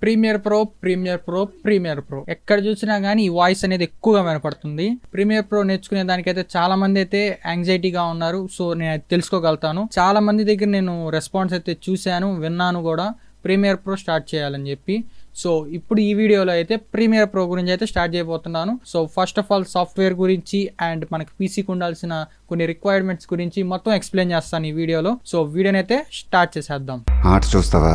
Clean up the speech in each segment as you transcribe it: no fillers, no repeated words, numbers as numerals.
Premiere Pro ఎక్కడ చూసినా కానీ ఈ వాయిస్ అనేది ఎక్కువగా వినపడుతుంది. ప్రీమియర్ ప్రో నేర్చుకునే దానికైతే చాలా మంది అయితే యాంగ్జైటీగా ఉన్నారు. సో నేను అది తెలుసుకోగలుగుతాను. చాలా మంది దగ్గర నేను రెస్పాన్స్ అయితే చూశాను, విన్నాను కూడా, ప్రీమియర్ ప్రో స్టార్ట్ చేయాలని చెప్పి. సో ఇప్పుడు ఈ వీడియోలో అయితే ప్రీమియర్ ప్రో గురించి అయితే స్టార్ట్ చేయబోతున్నాను. So first of all software గురించి అండ్ మనకి పీసీకి ఉండాల్సిన కొన్ని రిక్వైర్మెంట్స్ గురించి మొత్తం ఎక్స్ప్లెయిన్ చేస్తాను ఈ వీడియోలో. సో వీడియోని అయితే స్టార్ట్ చేసేద్దాం. ఆర్ట్స్ చూస్తావా?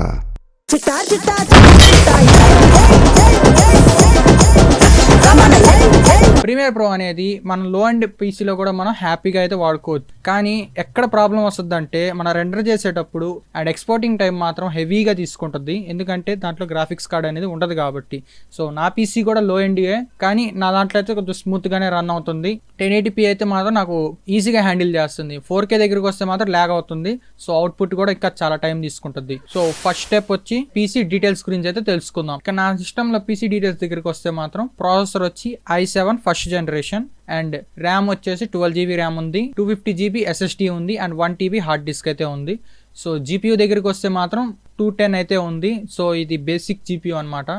ప్రీమియర్ ప్రో అనేది మన లో అండ్ పీసీలో కూడా మనం హ్యాపీగా అయితే వాడుకోవచ్చు. కానీ ఎక్కడ ప్రాబ్లం వస్తుందంటే మన రెండర్ చేసేటప్పుడు అండ్ ఎక్స్పోర్టింగ్ టైం మాత్రం హెవీగా తీసుకుంటుంది. ఎందుకంటే దాంట్లో గ్రాఫిక్స్ కార్డ్ అనేది ఉండదు కాబట్టి. సో నా పీసీ కూడా లో ఎండ్ఏ, కానీ నా దాంట్లో అయితే కొంచెం స్మూత్గానే రన్ అవుతుంది. 1080p అయితే మాత్రం నాకు ఈజీగా హ్యాండిల్ చేస్తుంది. 4K దగ్గరికి వస్తే మాత్రం ల్యాగ్ అవుతుంది. సో అవుట్పుట్ కూడా ఇంకా చాలా టైం తీసుకుంటుంది. సో ఫస్ట్ స్టెప్ వచ్చి పీసీ డీటెయిల్స్ గురించి అయితే తెలుసుకుందాం. ఇక నా సిస్టంలో పీసీ డీటెయిల్స్ దగ్గరికి వస్తే మాత్రం ప్రాసెసర్ వచ్చి i7 first generation and RAM వచ్చేసి 12GB ర్యామ్ ఉంది, 250GB SSD ఉంది అండ్ 1TB హార్డ్ డిస్క్ అయితే ఉంది. సో జీపీయూ దగ్గరికి వస్తే మాత్రం 210 అయితే ఉంది. సో ఇది బేసిక్ జీపీయూ అనమాట.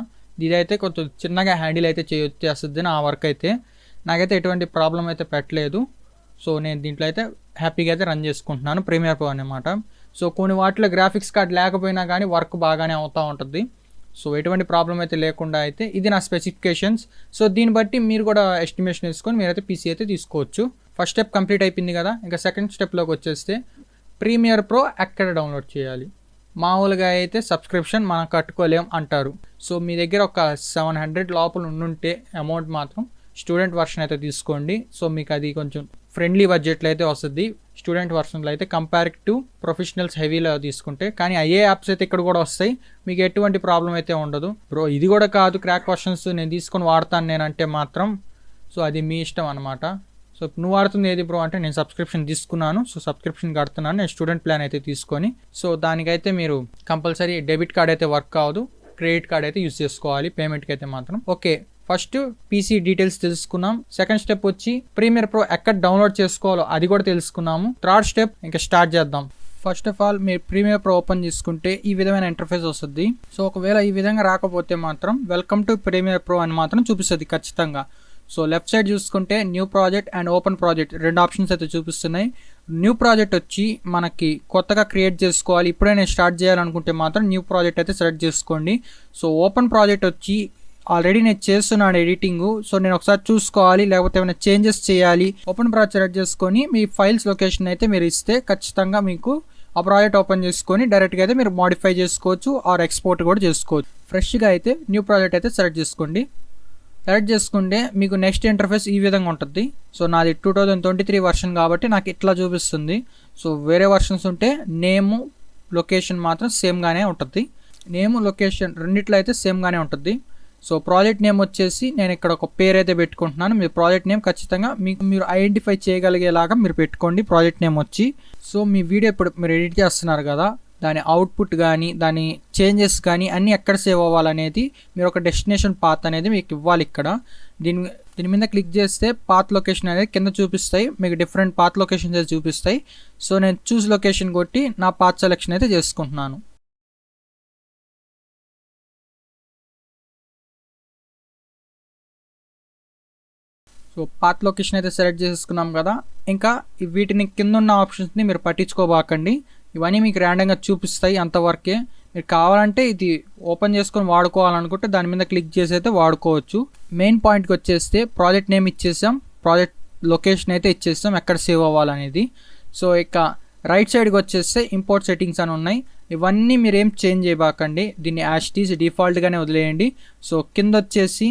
ఇదైతే కొంచెం చిన్నగా హ్యాండిల్ అయితే చేస్తుంది నా వర్క్ అయితే. నాకైతే ఎటువంటి ప్రాబ్లం అయితే పెట్టలేదు. సో నేను దీంట్లో అయితే హ్యాపీగా అయితే రన్ చేసుకుంటున్నాను ప్రీమియర్ ప్రో అనమాట. సో కొన్ని వాటిలో గ్రాఫిక్స్ కార్డ్ లేకపోయినా కానీ వర్క్ బాగానే అవుతూ ఉంటుంది. సో ఎటువంటి ప్రాబ్లం అయితే లేకుండా అయితే ఇది నా స్పెసిఫికేషన్స్. సో దీన్ని బట్టి మీరు కూడా ఎస్టిమేషన్ వేసుకొని మీరైతే పీసీ అయితే తీసుకోవచ్చు. ఫస్ట్ స్టెప్ కంప్లీట్ అయిపోయింది కదా. ఇంకా సెకండ్ స్టెప్లోకి వచ్చేస్తే ప్రీమియర్ ప్రో ఎక్కడ డౌన్లోడ్ చేయాలి. మామూలుగా అయితే సబ్స్క్రిప్షన్ మనం కట్టుకోలేం అంటారు. సో మీ దగ్గర ఒక 700 లోపల ఉండుంటే అమౌంట్ మాత్రం స్టూడెంట్ వర్షన్ అయితే తీసుకోండి. సో మీకు అది కొంచెం ఫ్రెండ్లీ బడ్జెట్లో అయితే వస్తుంది స్టూడెంట్ వర్షన్లో అయితే, కంపేర్ టు ప్రొఫెషనల్స్ హెవీలో తీసుకుంటే. కానీ అయ్యే యాప్స్ అయితే ఇక్కడ కూడా వస్తాయి, మీకు ఎటువంటి ప్రాబ్లం అయితే ఉండదు. బ్రో ఇది కూడా కాదు, క్రాక్ వర్షన్స్ నేను తీసుకొని వాడతాను నేనంటే మాత్రం సో అది మీ ఇష్టం అనమాట. సో నువ్వు వాడుతుంది ఏది బ్రో అంటే నేను సబ్స్క్రిప్షన్ తీసుకున్నాను. సో సబ్స్క్రిప్షన్ కడుతున్నాను నేను స్టూడెంట్ ప్లాన్ అయితే తీసుకొని. సో దానికైతే మీరు కంపల్సరీ డెబిట్ కార్డ్ అయితే వర్క్ కావదు, క్రెడిట్ కార్డ్ అయితే యూజ్ చేసుకోవాలి పేమెంట్కి అయితే మాత్రం. ఓకే, ఫస్ట్ పీసీ డీటెయిల్స్ తెలుసుకున్నాం. సెకండ్ స్టెప్ వచ్చి ప్రీమియర్ ప్రో ఎక్కడ డౌన్లోడ్ చేసుకోవాలో అది కూడా తెలుసుకున్నాము. థర్డ్ స్టెప్ ఇంకా స్టార్ట్ చేద్దాం. ఫస్ట్ ఆఫ్ ఆల్ మీరు ప్రీమియర్ ప్రో ఓపెన్ చేసుకుంటే ఈ విధమైన ఇంటర్ఫేస్ వస్తుంది. సో ఒకవేళ ఈ విధంగా రాకపోతే మాత్రం వెల్కమ్ టు ప్రీమియర్ ప్రో అని మాత్రం చూపిస్తుంది ఖచ్చితంగా. సో లెఫ్ట్ సైడ్ చూసుకుంటే new project and open project రెండు ఆప్షన్స్ అయితే చూపిస్తున్నాయి. న్యూ ప్రాజెక్ట్ వచ్చి మనకి కొత్తగా క్రియేట్ చేసుకోవాలి, ఇప్పుడే నేను స్టార్ట్ చేయాలనుకుంటే మాత్రం న్యూ ప్రాజెక్ట్ అయితే సెలెక్ట్ చేసుకోండి. సో ఓపెన్ ప్రాజెక్ట్ వచ్చి ఆల్రెడీ నేను చేస్తున్నాను ఎడిటింగ్, సో నేను ఒకసారి చూసుకోవాలి లేకపోతే ఏమైనా చేంజెస్ చేయాలి. ఓపెన్ ప్రాజెక్ట్ సెలెక్ట్ చేసుకొని మీ ఫైల్స్ లొకేషన్ అయితే మీరు ఇస్తే ఖచ్చితంగా మీకు ఆ ప్రాజెక్ట్ ఓపెన్ చేసుకొని డైరెక్ట్గా అయితే మీరు మాడిఫై చేసుకోవచ్చు ఆర్ ఎక్స్పోర్ట్ కూడా చేసుకోవచ్చు. ఫ్రెష్గా అయితే న్యూ ప్రాజెక్ట్ అయితే సెలెక్ట్ చేసుకోండి. సెలెక్ట్ చేసుకుంటే మీకు నెక్స్ట్ ఇంటర్ఫేస్ ఈ విధంగా ఉంటుంది. సో నాది 2023 వర్షన్ కాబట్టి నాకు ఇట్లా చూపిస్తుంది. సో వేరే వర్షన్స్ ఉంటే నేము లొకేషన్ మాత్రం సేమ్గానే ఉంటుంది. నేము లొకేషన్ రెండిట్లో అయితే సేమ్గానే ఉంటుంది. సో ప్రాజెక్ట్ నేమ్ వచ్చేసి నేను ఇక్కడ ఒక పేరు అయితే పెట్టుకుంటున్నాను. మీ ప్రాజెక్ట్ నేమ్ ఖచ్చితంగా మీకు మీరు ఐడెంటిఫై చేయగలిగేలాగా మీరు పెట్టుకోండి ప్రాజెక్ట్ నేమ్ వచ్చి. సో మీ వీడియో ఇప్పుడు మీరు ఎడిట్ చేస్తున్నారు కదా, దాని అవుట్పుట్ కానీ దాని చేంజెస్ కానీ అన్నీ ఎక్కడ సేవ్ అవ్వాలనేది మీరు ఒక డెస్టినేషన్ పాత్ అనేది మీకు ఇవ్వాలి. ఇక్కడ దీని మీద క్లిక్ చేస్తే పాత్ లొకేషన్ అనేది కింద చూపిస్తాయి, మీకు డిఫరెంట్ పాత్ లొకేషన్స్ అయితే చూపిస్తాయి. సో నేను చూస్ లొకేషన్ కొట్టి నా పాత్ సెలెక్షన్ అయితే చేసుకుంటున్నాను. సో పాత్ లొకేషన్ అయితే సెలెక్ట్ చేసుకున్నాం కదా. ఇంకా వీటిని కింద ఉన్న ఆప్షన్స్ని మీరు పట్టించుకోబాకండి, ఇవన్నీ మీకు ర్యాండంగా చూపిస్తాయి అంతవరకే. మీరు కావాలంటే ఇది ఓపెన్ చేసుకొని వాడుకోవాలనుకుంటే దాని మీద క్లిక్ చేసి అయితే వాడుకోవచ్చు. మెయిన్ పాయింట్కి వచ్చేస్తే ప్రాజెక్ట్ నేమ్ ఇచ్చేసాం, ప్రాజెక్ట్ లొకేషన్ అయితే ఇచ్చేస్తాం ఎక్కడ సేవ్ అవ్వాలనేది. సో ఇక రైట్ సైడ్కి వచ్చేస్తే ఇంపోర్ట్ సెట్టింగ్స్ అని ఉన్నాయి. ఇవన్నీ మీరు ఏం చేంజ్ చేయబాకండి, దీన్ని యాజ్ ఇట్ ఈజ్ డిఫాల్ట్గానే వదిలేయండి. సో కింద వచ్చేసి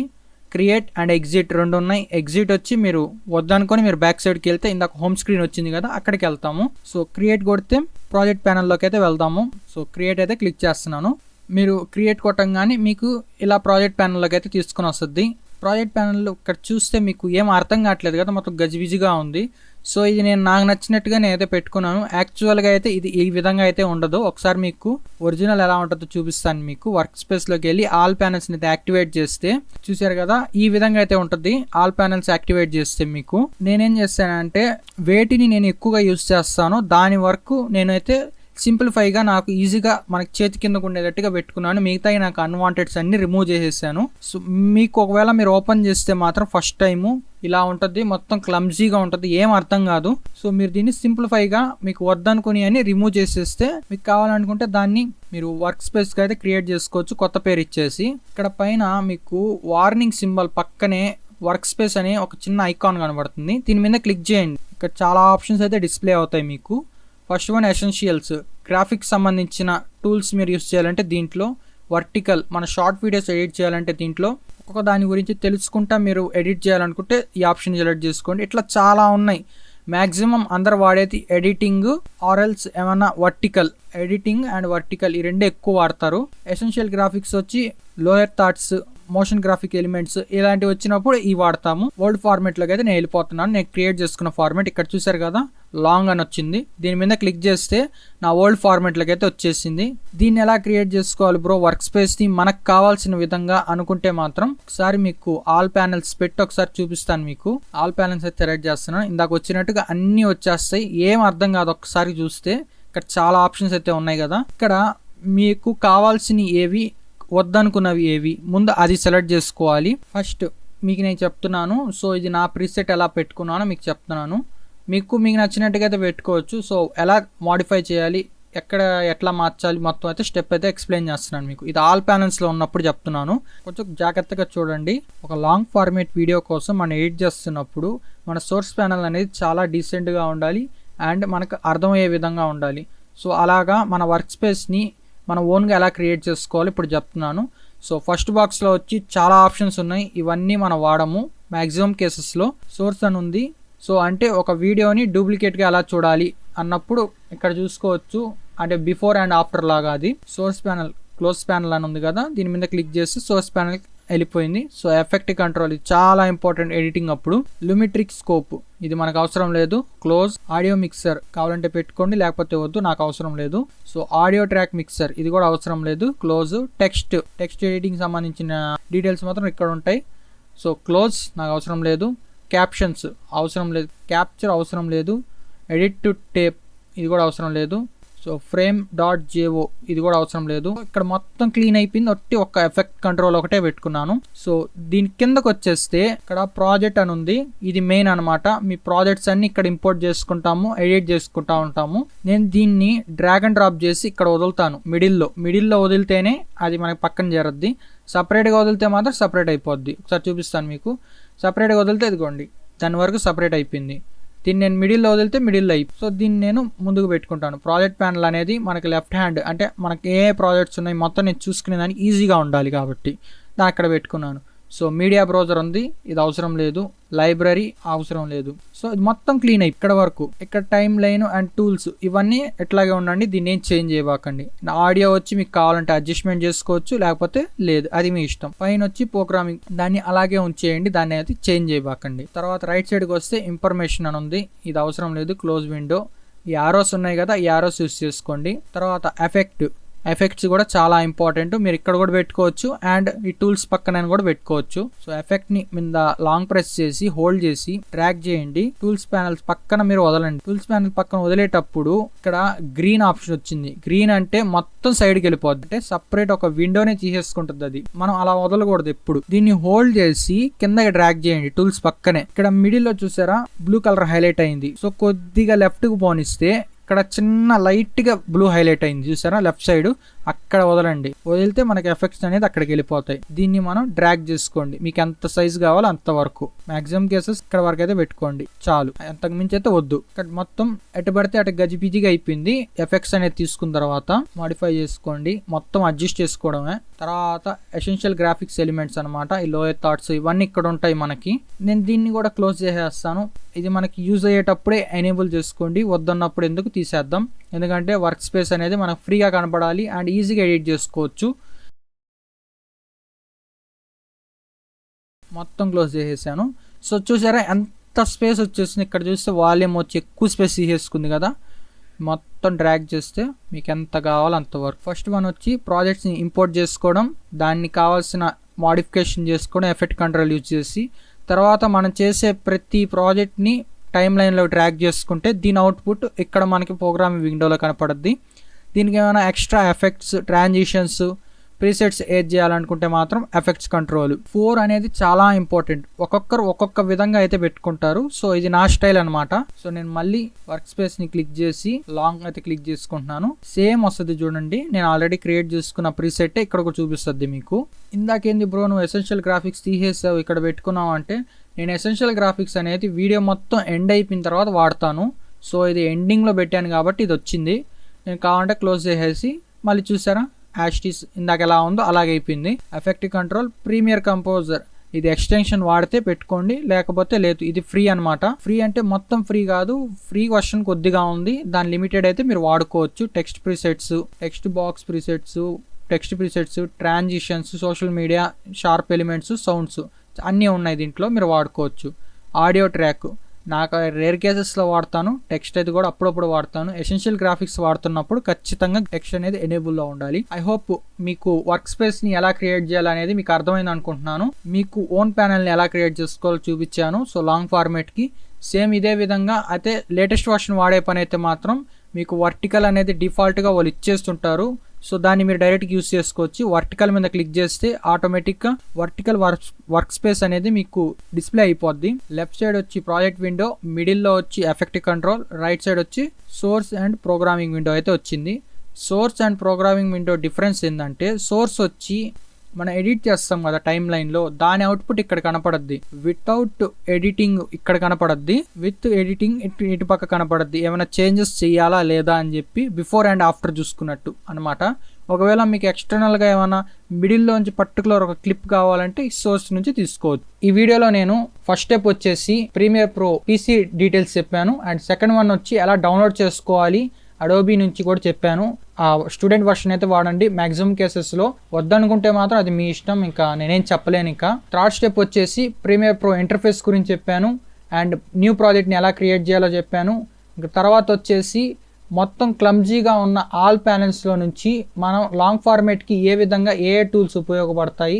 క్రియేట్ అండ్ ఎగ్జిట్ రెండు ఉన్నాయి. ఎగ్జిట్ వచ్చి మీరు వద్దనుకొని మీరు బ్యాక్ సైడ్కి వెళ్తే ఇందాక హోమ్ స్క్రీన్ వచ్చింది కదా అక్కడికి వెళ్తాము. సో క్రియేట్ కొడితే ప్రాజెక్ట్ ప్యానల్లోకి అయితే వెళ్దాము. సో క్రియేట్ అయితే క్లిక్ చేస్తున్నాను. మీరు క్రియేట్ కొట్టంగానే మీకు ఇలా ప్రాజెక్ట్ ప్యానల్లోకి అయితే తీసుకొని వస్తుంది. ప్రాజెక్ట్ ప్యానల్లో ఇక్కడ చూస్తే మీకు ఏం అర్థం కావట్లేదు కదా, మొత్తం గజిబిజిగా ఉంది. సో ఇది నేను నాకు నచ్చినట్టుగా నేనైతే పెట్టుకున్నాను. యాక్చువల్గా అయితే ఇది ఈ విధంగా అయితే ఉండదు. ఒకసారి మీకు ఒరిజినల్ ఎలా ఉంటుందో చూపిస్తాను. మీకు వర్క్ స్పేస్లోకి వెళ్ళి ఆల్ ప్యానల్స్ని అయితే యాక్టివేట్ చేస్తే చూసారు కదా ఈ విధంగా అయితే ఉంటుంది. ఆల్ ప్యానల్స్ యాక్టివేట్ చేస్తే మీకు నేనేం చేస్తానంటే వేటిని నేను ఎక్కువగా యూజ్ చేస్తానో దాని వరకు నేనైతే సింప్లిఫైగా నాకు ఈజీగా మనకి చేతి కిందకు ఉండేటట్టుగా పెట్టుకున్నాను. మిగతాయి నాకు అన్వాంటెడ్స్ అన్ని రిమూవ్ చేసేసాను. సో మీకు ఒకవేళ మీరు ఓపెన్ చేస్తే మాత్రం ఫస్ట్ టైము ఇలా ఉంటుంది, మొత్తం క్లమ్జీగా ఉంటుంది, ఏం అర్థం కాదు. సో మీరు దీన్ని సింప్లిఫైగా మీకు వద్దనుకుని అని రిమూవ్ చేసేస్తే మీకు కావాలనుకుంటే దాన్ని మీరు వర్క్ స్పేస్గా అయితే క్రియేట్ చేసుకోవచ్చు కొత్త పేరు ఇచ్చేసి. ఇక్కడ పైన మీకు వార్నింగ్ సింబల్ పక్కనే వర్క్ స్పేస్ అనే ఒక చిన్న ఐకాన్ కనబడుతుంది. దీని మీద క్లిక్ చేయండి. ఇక్కడ చాలా ఆప్షన్స్ అయితే డిస్ప్లే అవుతాయి మీకు. ఫస్ట్ వన్ ఎసెన్షియల్స్, గ్రాఫిక్స్ సంబంధించిన టూల్స్ మీరు యూస్ చేయాలంటే దీంట్లో, వర్టికల్ మన షార్ట్ వీడియోస్ ఎడిట్ చేయాలంటే దీంట్లో, ఒక్కొక్క దాని గురించి తెలుసుకుంటా మీరు ఎడిట్ చేయాలనుకుంటే ఈ ఆప్షన్ సెలెక్ట్ చేసుకోండి. ఇట్లా చాలా ఉన్నాయి. మ్యాక్సిమం అందరు వాడేది ఎడిటింగ్ ఆర్ఎల్స్ ఏమన్నా వర్టికల్, ఎడిటింగ్ అండ్ వర్టికల్ ఈ రెండు ఎక్కువ వాడతారు. ఎసెన్షియల్ గ్రాఫిక్స్ వచ్చి lower thoughts, motion graphic elements ఇలాంటివి వచ్చినప్పుడు ఈ వాడతాము. ఓల్డ్ ఫార్మేట్లోకి అయితే నేను వెళ్ళిపోతున్నాను. నేను క్రియేట్ చేసుకున్న ఫార్మేట్ ఇక్కడ చూసారు కదా, లాంగ్ అని వచ్చింది. దీని మీద క్లిక్ చేస్తే నా ఓల్డ్ ఫార్మేట్లోకి అయితే వచ్చేసింది. దీన్ని ఎలా క్రియేట్ చేసుకోవాలి బ్రో వర్క్ స్పేస్ని మనకు కావాల్సిన విధంగా అనుకుంటే మాత్రం ఒకసారి మీకు ఆల్ ప్యానెల్స్ పెట్టి ఒకసారి చూపిస్తాను. మీకు ఆల్ ప్యానెల్స్ అయితే సెలెక్ట్ చేస్తున్నాను. ఇందాక వచ్చినట్టుగా అన్నీ వచ్చేస్తాయి, ఏం అర్థం కాదు ఒకసారి చూస్తే. ఇక్కడ చాలా ఆప్షన్స్ అయితే ఉన్నాయి కదా. ఇక్కడ మీకు కావాల్సినవి ఏవి, వద్దనుకున్నవి ఏవి, ముందు అది సెలెక్ట్ చేసుకోవాలి. ఫస్ట్ మీకు నేను చెప్తున్నాను. సో ఇది నా ప్రీసెట్ ఎలా పెట్టుకున్నానో మీకు చెప్తున్నాను. మీకు నచ్చినట్టుగా అయితే పెట్టుకోవచ్చు. సో ఎలా మాడిఫై చేయాలి, ఎక్కడ ఎట్లా మార్చాలి మొత్తం అయితే స్టెప్ అయితే ఎక్స్ప్లెయిన్ చేస్తున్నాను మీకు. ఇది ఆల్ ప్యానల్స్లో ఉన్నప్పుడు చెప్తున్నాను, కొంచెం జాగ్రత్తగా చూడండి. ఒక లాంగ్ ఫార్మేట్ వీడియో కోసం మనం ఎడిట్ చేస్తున్నప్పుడు మన సోర్స్ ప్యానల్ అనేది చాలా డీసెంట్గా ఉండాలి అండ్ మనకు అర్థమయ్యే విధంగా ఉండాలి. సో అలాగా మన వర్క్ స్పేస్ని మనం ఓన్గా ఎలా క్రియేట్ చేసుకోవాలి ఇప్పుడు చెప్తున్నాను. సో ఫస్ట్ బాక్స్లో వచ్చి చాలా ఆప్షన్స్ ఉన్నాయి. ఇవన్నీ మనం వాడము మ్యాక్సిమం కేసెస్లో. సోర్స్ అని ఉంది. సో అంటే ఒక వీడియోని డూప్లికేట్గా ఎలా చూడాలి అన్నప్పుడు ఇక్కడ చూసుకోవచ్చు. అంటే బిఫోర్ అండ్ ఆఫ్టర్ లాగా అది. సోర్స్ ప్యానల్, క్లోజ్ ప్యానల్ అని ఉంది కదా, దీని మీద క్లిక్ చేసి సోర్స్ ప్యానల్ వెళ్ళిపోయింది. సో ఎఫెక్ట్ కంట్రోల్ ఇది చాలా ఇంపార్టెంట్ ఎడిటింగ్ అప్పుడు. లుమిట్రిక్ స్కోప్ ఇది మనకు అవసరం లేదు. క్లోజ్ ఆడియో మిక్సర్ కావాలంటే పెట్టుకోండి, లేకపోతే వద్దు, నాకు అవసరం లేదు. సో ఆడియో ట్రాక్ మిక్సర్ ఇది కూడా అవసరం లేదు. క్లోజ్ టెక్స్ట్ ఎడిటింగ్ సంబంధించిన డీటెయిల్స్ మాత్రం ఇక్కడ ఉంటాయి. సో క్లోజ్ నాకు అవసరం లేదు. క్యాప్షన్స్ అవసరం లేదు. క్యాప్చర్ అవసరం లేదు. ఎడిట్ టు టేప్ ఇది కూడా అవసరం లేదు. సో frame.jo ఇది కూడా అవసరం లేదు. ఇక్కడ మొత్తం క్లీన్ అయిపోయింది. ఒక్క ఎఫెక్ట్ కంట్రోల్ ఒకటే పెట్టుకున్నాను. సో దీని కిందకు వచ్చేస్తే ఇక్కడ ప్రాజెక్ట్ అని ఉంది. ఇది మెయిన్ అనమాట. మీ ప్రాజెక్ట్స్ అన్ని ఇక్కడ ఇంపోర్ట్ చేసుకుంటాము, ఎడిట్ చేసుకుంటా ఉంటాము. నేను దీన్ని డ్రాగ్ అండ్ డ్రాప్ చేసి ఇక్కడ వదులుతాను. మిడిల్లో వదిలితేనే అది మనకి పక్కన చేరద్ది. సపరేట్గా వదిలితే మాత్రం సపరేట్ అయిపోద్ది. ఒకసారి చూపిస్తాను మీకు. సపరేట్గా వదిలితే ఇదిగోండి దాని వరకు సపరేట్ అయిపోయింది. దీన్ని నేను మిడిల్లో వదిలితే మిడిల్లో అయిపోయి. సో దీన్ని నేను ముందుకు పెట్టుకుంటాను. ప్రాజెక్ట్ ప్యానల్ అనేది మనకి లెఫ్ట్ హ్యాండ్, అంటే మనకి ఏ ప్రాజెక్ట్స్ ఉన్నాయి మొత్తం నేను చూసుకునే దానికి ఈజీగా ఉండాలి కాబట్టి దాన్ని అక్కడ పెట్టుకున్నాను. సో మీడియా బ్రౌజర్ ఉంది, ఇది అవసరం లేదు. లైబ్రరీ అవసరం లేదు. సో ఇది మొత్తం క్లీన్ అయ్యి ఇక్కడ వరకు. ఇక్కడ టైమ్ లైన్ అండ్ టూల్స్ ఇవన్నీ ఎట్లాగే ఉండండి, దీన్ని ఏం చేంజ్ చేయబాకండి. ఆడియో వచ్చి మీకు కావాలంటే అడ్జస్ట్మెంట్ చేసుకోవచ్చు, లేకపోతే లేదు, అది మీ ఇష్టం. పైన వచ్చి ప్రోగ్రామింగ్ దాన్ని అలాగే ఉంచేయండి, దాన్ని అయితే చేంజ్ చేయబాకండి. తర్వాత రైట్ సైడ్కి వస్తే ఇన్ఫర్మేషన్ అని ఉంది, ఇది అవసరం లేదు. Close window. ఈ యారోస్ ఉన్నాయి కదా, ఈ యారోస్ యూస్ చేసుకోండి. తర్వాత ఎఫెక్ట్స్ కూడా చాలా ఇంపార్టెంట్. మీరు ఇక్కడ కూడా పెట్టుకోవచ్చు అండ్ ఈ టూల్స్ పక్కన కూడా పెట్టుకోవచ్చు. సో ఎఫెక్ట్ ని మీద లాంగ్ ప్రెస్ చేసి హోల్డ్ చేసి డ్రాగ్ చేయండి. టూల్స్ ప్యానల్స్ పక్కన మీరు వదలండి. టూల్స్ ప్యానల్ పక్కన వదిలేటప్పుడు ఇక్కడ గ్రీన్ ఆప్షన్ వచ్చింది. గ్రీన్ అంటే మొత్తం సైడ్కి వెళ్ళిపోద్ది, అంటే సపరేట్ ఒక విండోనే తీసేసుకుంటుంది. అది మనం అలా వదలకూడదు ఎప్పుడు. దీన్ని హోల్డ్ చేసి కిందకి డ్రాగ్ చేయండి టూల్స్ పక్కనే. ఇక్కడ మిడిల్ లో చూసారా బ్లూ కలర్ హైలైట్ అయింది. సో కొద్దిగా లెఫ్ట్ కు పోనిస్తే ఇక్కడ చిన్న లైట్ గా బ్లూ హైలైట్ అయింది చూసారా లెఫ్ట్ సైడ్, అక్కడ వదలండి. వదిలితే మనకి ఎఫెక్ట్స్ అనేది అక్కడికి వెళ్ళిపోతాయి. దీన్ని మనం డ్రాగ్ చేసుకోండి. మీకు ఎంత సైజ్ కావాలో అంత వరకు. మాక్సిమం కేసెస్ ఇక్కడ వరకు అయితే పెట్టుకోండి చాలు, అంతకు మించి అయితే వద్దు. ఇక్కడ మొత్తం ఎటు పడితే అటు గజిబిజిగా అయిపోయింది. ఎఫెక్ట్స్ అనేది తీసుకున్న తర్వాత మాడిఫై చేసుకోండి, మొత్తం అడ్జస్ట్ చేసుకోవడమే. తర్వాత ఎసెన్షియల్ గ్రాఫిక్స్ ఎలిమెంట్స్ అనమాట, ఈ లోయర్ థాట్స్ ఇవన్నీ ఇక్కడ ఉంటాయి మనకి. నేను దీన్ని కూడా క్లోజ్ చేసేస్తాను. ఇది మనకి యూజ్ అయ్యేటప్పుడే ఎనేబుల్ చేసుకోండి, వద్దన్నప్పుడు ఎందుకు తీసేద్దాం. ఎందుకంటే వర్క్ స్పేస్ అనేది మనకు ఫ్రీగా కనపడాలి అండ్ ఈజీగా ఎడిట్ చేసుకోవచ్చు. మొత్తం క్లోజ్ చేసేసాను. సో చూసారా ఎంత స్పేస్ వచ్చేసింది. ఇక్కడ చూస్తే వాల్యూమ్ వచ్చి ఎక్కువ స్పేస్ తీసేసుకుంది కదా. మొత్తం డ్రాగ్ చేస్తే మీకు ఎంత కావాలో అంతవరకు. ఫస్ట్ వన్ వచ్చి ప్రాజెక్ట్స్ని ఇంపోర్ట్ చేసుకోవడం, దాన్ని కావాల్సిన మాడిఫికేషన్ చేసుకోవడం ఎఫెక్ట్ కంట్రోల్ యూజ్ చేసి. తర్వాత మనం చేసే ప్రతి ప్రాజెక్ట్ని టైమ్ లైన్లో ట్రాక్ చేసుకుంటే దీని అవుట్పుట్ ఇక్కడ మనకి ప్రోగ్రామింగ్ విండోలో కనపడుద్ది. దీనికి ఏమైనా ఎక్స్ట్రా ఎఫెక్ట్స్, ట్రాన్సిషన్స్, ప్రీసెట్స్ ఏడ్ చేయాలనుకుంటే మాత్రం ఎఫెక్ట్స్ కంట్రోల్. 4 అనేది చాలా ఇంపార్టెంట్. ఒక్కొక్కరు ఒక్కొక్క విధంగా అయితే పెట్టుకుంటారు. సో ఇది నా స్టైల్ అనమాట. సో నేను మళ్ళీ వర్క్ స్పేస్ ని క్లిక్ చేసి లాంగ్ అయితే క్లిక్ చేసుకుంటున్నాను. సేమ్ వస్తుంది చూడండి, నేను ఆల్రెడీ క్రియేట్ చేసుకున్న ప్రీసెట్ ఇక్కడ కూడా చూపిస్తుంది మీకు. ఇందాకేంది బ్రో నువ్వు ఎసెన్షియల్ గ్రాఫిక్స్ తీసేసావు ఇక్కడ పెట్టుకున్నావు అంటే, నేను ఎసెన్షియల్ గ్రాఫిక్స్ అనేది వీడియో మొత్తం ఎండ్ అయిపోయిన తర్వాత వాడతాను. సో ఇది ఎండింగ్లో పెట్టాను కాబట్టి ఇది వచ్చింది. నేను కావాలంటే క్లోజ్ చేసేసి మళ్ళీ చూసారా యాస్టీస్ ఇందాక ఎలా ఉందో అలాగే అయిపోయింది. ఎఫెక్ట్ కంట్రోల్, ప్రీమియర్ కంపోజర్, ఇది ఎక్స్టెన్షన్ వాడితే పెట్టుకోండి, లేకపోతే లేదు. ఇది ఫ్రీ అనమాట. ఫ్రీ అంటే మొత్తం ఫ్రీ కాదు, ఫ్రీ వర్షన్ కొద్దిగా ఉంది, దాని లిమిటెడ్ అయితే మీరు వాడుకోవచ్చు. Text presets, text box presets, text presets, transitions, social media, sharp elements, sounds అన్నీ ఉన్నాయి దీంట్లో, మీరు వాడుకోవచ్చు. ఆడియో ట్రాక్ నాకు రేర్ కేసెస్లో వాడతాను, టెక్స్ట్ అయితే కూడా అప్పుడప్పుడు వాడతాను. ఎసెన్షియల్ గ్రాఫిక్స్ వాడుతున్నప్పుడు ఖచ్చితంగా టెక్స్ట్ అనేది ఎనేబుల్లో ఉండాలి. ఐ హోప్ మీకు వర్క్ స్పేస్ని ఎలా క్రియేట్ చేయాలనేది మీకు అర్థమైంది అనుకుంటున్నాను. మీకు ఓన్ ప్యానెల్ని ఎలా క్రియేట్ చేసుకోవాలో చూపించాను. సో లాంగ్ ఫార్మేట్కి సేమ్ ఇదే విధంగా అయితే లేటెస్ట్ వర్షన్ వాడే పని అయితే మాత్రం మీకు వర్టికల్ అనేది డిఫాల్ట్గా వాళ్ళు ఇచ్చేస్తుంటారు. సో దాన్ని మీరు డైరెక్ట్గా యూస్ చేసుకోవచ్చు. వర్టికల్ మీద క్లిక్ చేస్తే ఆటోమేటిక్గా వర్టికల్ వర్క్ స్పేస్ అనేది మీకు డిస్ప్లే అయిపోద్ది. లెఫ్ట్ సైడ్ వచ్చి ప్రాజెక్ట్ విండో, మిడిల్లో వచ్చి ఎఫెక్ట్ కంట్రోల్, రైట్ సైడ్ వచ్చి సోర్స్ అండ్ ప్రోగ్రామింగ్ విండో అయితే వచ్చింది. Source and programming window difference ఏంటంటే, సోర్స్ వచ్చి మనం ఎడిట్ చేస్తాం కదా టైమ్ లైన్లో, దాని అవుట్పుట్ ఇక్కడ కనపడద్ది. వితౌట్ ఎడిటింగ్ ఇక్కడ కనపడద్ది, విత్ ఎడిటింగ్ ఇటు పక్క కనపడద్ది. ఏమైనా చేంజెస్ చేయాలా లేదా అని చెప్పి బిఫోర్ అండ్ ఆఫ్టర్ చూసుకున్నట్టు అనమాట. ఒకవేళ మీకు ఎక్స్టర్నల్గా ఏమైనా మిడిల్లోంచి పర్టికులర్ ఒక క్లిప్ కావాలంటే ఈ సోర్స్ నుంచి తీసుకోవచ్చు. ఈ వీడియోలో నేను ఫస్ట్ స్టెప్ వచ్చేసి ప్రీమియర్ ప్రో పీసీ డీటెయిల్స్ చెప్పాను, అండ్ సెకండ్ వన్ వచ్చి ఎలా డౌన్లోడ్ చేసుకోవాలి అడోబీ నుంచి కూడా చెప్పాను. ఆ స్టూడెంట్ వర్షన్ అయితే వాడండి మ్యాక్సిమం కేసెస్లో, వద్దనుకుంటే మాత్రం అది మీ ఇష్టం, ఇంకా నేనేం చెప్పలేను. ఇంకా థర్డ్ స్టెప్ వచ్చేసి ప్రీమియర్ ప్రో ఇంటర్ఫేస్ గురించి చెప్పాను, అండ్ న్యూ ప్రాజెక్ట్ని ఎలా క్రియేట్ చేయాలో చెప్పాను. ఇంకా తర్వాత వచ్చేసి మొత్తం క్లమ్జీగా ఉన్న ఆల్ ప్యానెల్స్లో నుంచి మనం లాంగ్ ఫార్మేట్కి ఏ విధంగా ఏ టూల్స్ ఉపయోగపడతాయి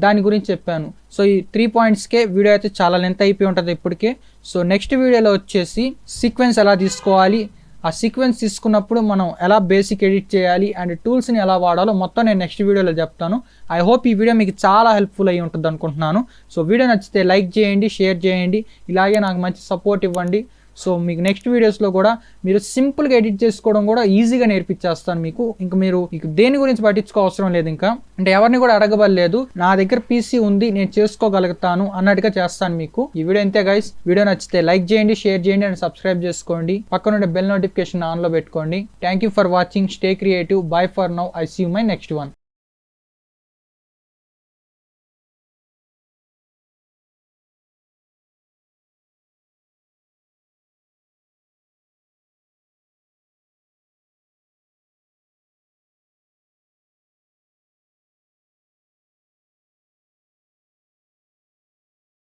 దాని గురించి చెప్పాను. సో ఈ 3 పాయింట్స్కే వీడియో అయితే చాలా లెంత్ అయిపోయి ఉంటుంది ఇప్పటికే. సో నెక్స్ట్ వీడియోలో వచ్చేసి సీక్వెన్స్ ఎలా తీసుకోవాలి, ఆ సీక్వెన్స్ తీసుకున్నప్పుడు మనం ఎలా బేసిక్ ఎడిట్ చేయాలి అండ్ టూల్స్ని ఎలా వాడాలో మొత్తం నేను నెక్స్ట్ వీడియోలో చెప్తాను. ఐ హోప్ ఈ వీడియో మీకు చాలా హెల్ప్ఫుల్ అయ్యి ఉంటుంది అనుకుంటున్నాను. సో వీడియో నచ్చితే లైక్ చేయండి, షేర్ చేయండి, ఇలాగే నాకు మంచి సపోర్ట్ ఇవ్వండి. సో మీకు నెక్స్ట్ వీడియోస్లో కూడా మీరు సింపుల్గా ఎడిట్ చేసుకోవడం కూడా ఈజీగా నేర్పించేస్తాను మీకు. ఇంకా మీరు దేని గురించి పట్టించుకోవసరం లేదు, ఇంకా అంటే ఎవరిని కూడా అడగబడలేదు. నా దగ్గర పీసీ ఉంది, నేను చేసుకోగలుగుతాను అన్నట్టుగా చేస్తాను మీకు. ఈ వీడియో అంతే గైస్. వీడియో నచ్చితే లైక్ చేయండి, షేర్ చేయండి అండ్ సబ్స్క్రైబ్ చేసుకోండి. పక్కనుండే బెల్ నోటిఫికేషన్ ఆన్లో పెట్టుకోండి. Thank you for watching. Stay creative. Bye for now. I see you my next one.